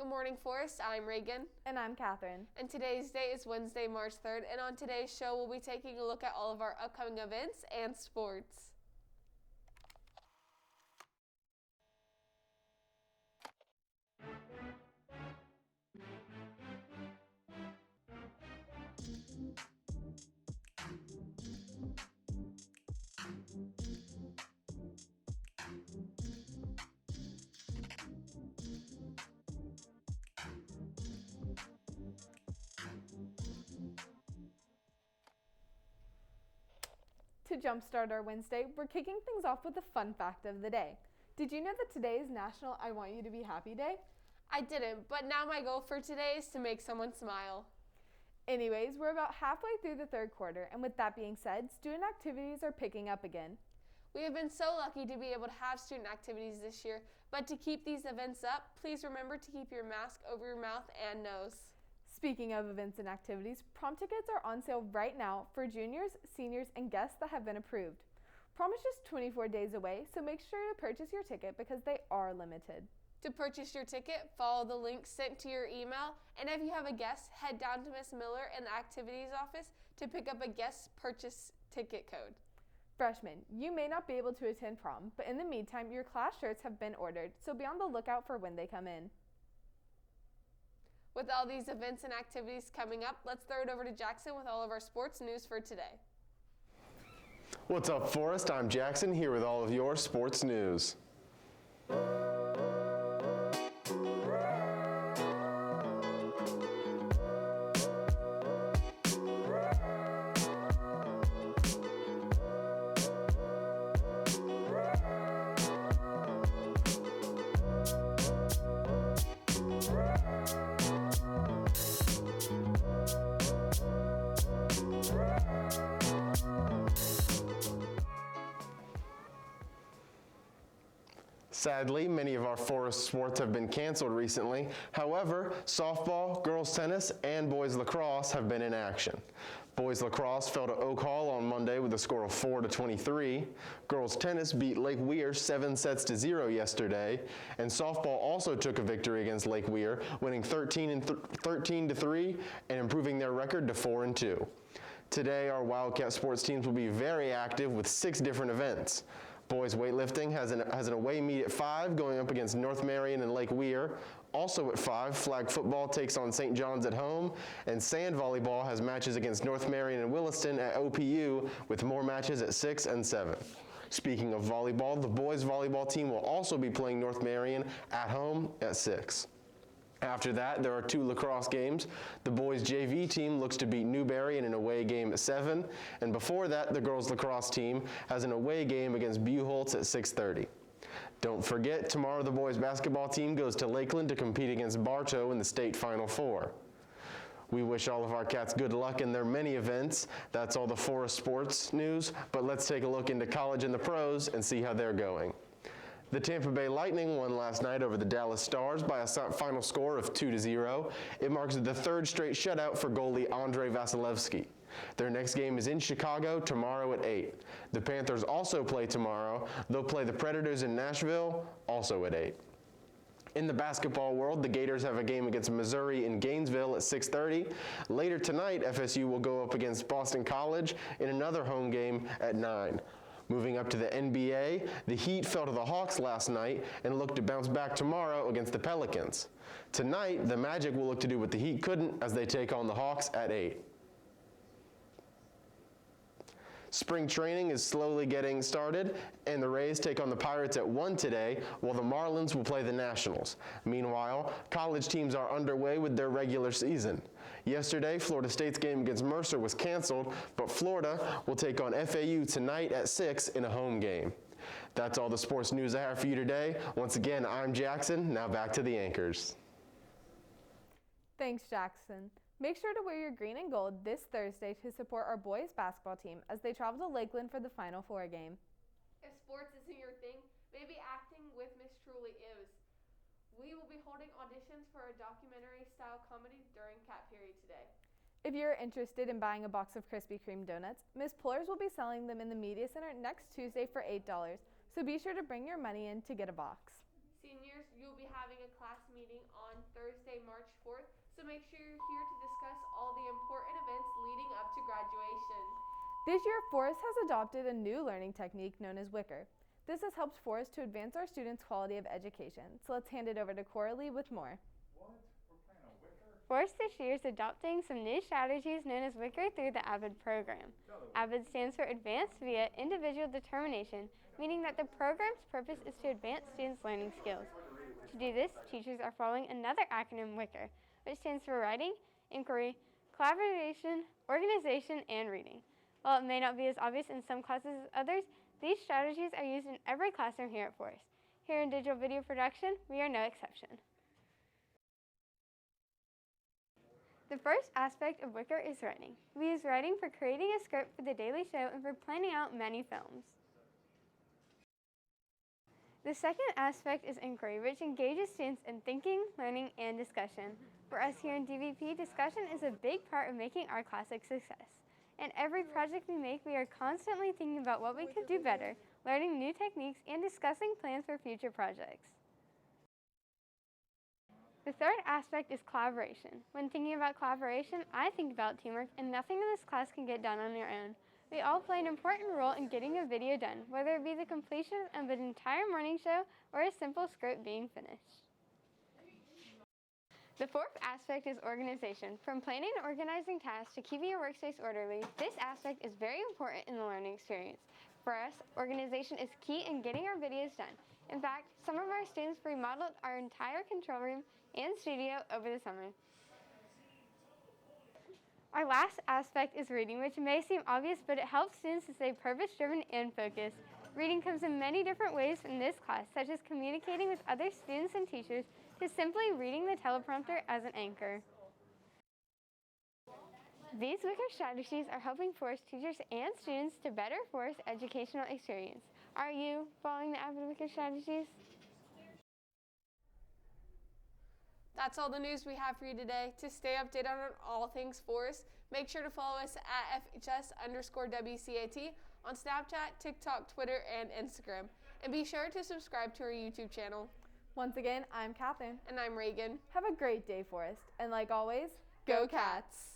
Good morning, Forrest. I'm Reagan. And I'm Catherine. And today's date is Wednesday, March 3rd. And on today's show, we'll be taking a look at all of our upcoming events and sports. To jumpstart our Wednesday, we're kicking things off with a fun fact of the day. Did you know that today is National I Want You to Be Happy Day? I didn't, but now my goal for today is to make someone smile. Anyways, we're about halfway through the third quarter, and with that being said, student activities are picking up again. We have been so lucky to be able to have student activities this year, but to keep these events up, please remember to keep your mask over your mouth and nose. Speaking of events and activities, prom tickets are on sale right now for juniors, seniors, and guests that have been approved. Prom is just 24 days away, so make sure to purchase your ticket because they are limited. To purchase your ticket, follow the link sent to your email, and if you have a guest, head down to Miss Miller in the activities office to pick up a guest purchase ticket code. Freshmen, you may not be able to attend prom, but in the meantime, your class shirts have been ordered, so be on the lookout for when they come in. With all these events and activities coming up, let's throw it over to Jackson with all of our sports news for today. What's up, Forrest? I'm Jackson here with all of your sports news. Sadly, many of our Forest sports have been canceled recently. However, softball, girls tennis, and boys lacrosse have been in action. Boys lacrosse fell to Oak Hall on Monday with a score of 4-23. Girls tennis beat Lake Weir 7-0 yesterday, and softball also took a victory against Lake Weir, winning 13-3 and improving their record to 4-2. Today, our Wildcat sports teams will be very active with 6 different events. Boys weightlifting has an away meet at 5 going up against North Marion and Lake Weir. Also at 5, flag football takes on St. John's at home, and sand volleyball has matches against North Marion and Williston at OPU with more matches at 6 and 7. Speaking of volleyball, the boys volleyball team will also be playing North Marion at home at 6. After that, there are 2 lacrosse games. The boys JV team looks to beat Newberry in an away game at 7, and before that, the girls lacrosse team has an away game against Buchholz at 6:30. Don't forget, tomorrow the boys basketball team goes to Lakeland to compete against Bartow in the state Final Four. We wish all of our cats good luck in their many events. That's all the Forest sports news, but let's take a look into college and the pros and see how they're going. The Tampa Bay Lightning won last night over the Dallas Stars by a final score of 2-0. It marks the 3rd straight shutout for goalie Andrei Vasilevsky. Their next game is in Chicago tomorrow at 8. The Panthers also play tomorrow. They'll play the Predators in Nashville, also at 8. In the basketball world, the Gators have a game against Missouri in Gainesville at 6:30. Later tonight, FSU will go up against Boston College in another home game at 9. Moving up to the NBA, the Heat fell to the Hawks last night and look to bounce back tomorrow against the Pelicans. Tonight, the Magic will look to do what the Heat couldn't as they take on the Hawks at 8. Spring training is slowly getting started, and the Rays take on the Pirates at 1 today, while the Marlins will play the Nationals. Meanwhile, college teams are underway with their regular season. Yesterday, Florida State's game against Mercer was canceled, but Florida will take on FAU tonight at 6 in a home game. That's all the sports news I have for you today. Once again, I'm Jackson. Now back to the anchors. Thanks, Jackson. Make sure to wear your green and gold this Thursday to support our boys basketball team as they travel to Lakeland for the Final Four game. If sports isn't your thing, maybe acting with Miss Truly is. We will be holding auditions for a documentary-style comedy during CAT period today. If you're interested in buying a box of Krispy Kreme donuts, Ms. Pullers will be selling them in the Media Center next Tuesday for $8, so be sure to bring your money in to get a box. Seniors, you'll be having a class meeting on Thursday, March 4th, so make sure you're here to discuss all the important events leading up to graduation. This year, Forest has adopted a new learning technique known as Wicker. This has helped Forest to advance our students' quality of education. So let's hand it over to Coralie with more. Forest this year is adopting some new strategies known as Wicker through the AVID program. AVID stands for Advanced via Individual Determination, meaning that the program's purpose is to advance students' learning skills. To do this, teachers are following another acronym, Wicker, which stands for Writing, Inquiry, Collaboration, Organization, and Reading. While it may not be as obvious in some classes as others, these strategies are used in every classroom here at Forest. Here in digital video production, we are no exception. The first aspect of Wicker is writing. We use writing for creating a script for the daily show and for planning out many films. The second aspect is inquiry, which engages students in thinking, learning, and discussion. For us here in DVP, discussion is a big part of making our class a success. In every project we make, we are constantly thinking about what we could do better, learning new techniques, and discussing plans for future projects. The third aspect is collaboration. When thinking about collaboration, I think about teamwork, and nothing in this class can get done on your own. We all play an important role in getting a video done, whether it be the completion of an entire morning show or a simple script being finished. The fourth aspect is organization. From planning and organizing tasks to keeping your workspace orderly, this aspect is very important in the learning experience. For us, organization is key in getting our videos done. In fact, some of our students remodeled our entire control room and studio over the summer. Our last aspect is reading, which may seem obvious, but it helps students to stay purpose-driven and focused. Reading comes in many different ways in this class, such as communicating with other students and teachers, to simply reading the teleprompter as an anchor. These Wicker strategies are helping Forest teachers and students to better Forest educational experience. Are you following the AVID Wicker strategies? That's all the news we have for you today. To stay updated on all things Forest, make sure to follow us at FHS_WCAT on Snapchat, TikTok, Twitter, and Instagram. And be sure to subscribe to our YouTube channel. Once again, I'm Catherine. And I'm Reagan. Have a great day, Forest. And like always, Go Cats!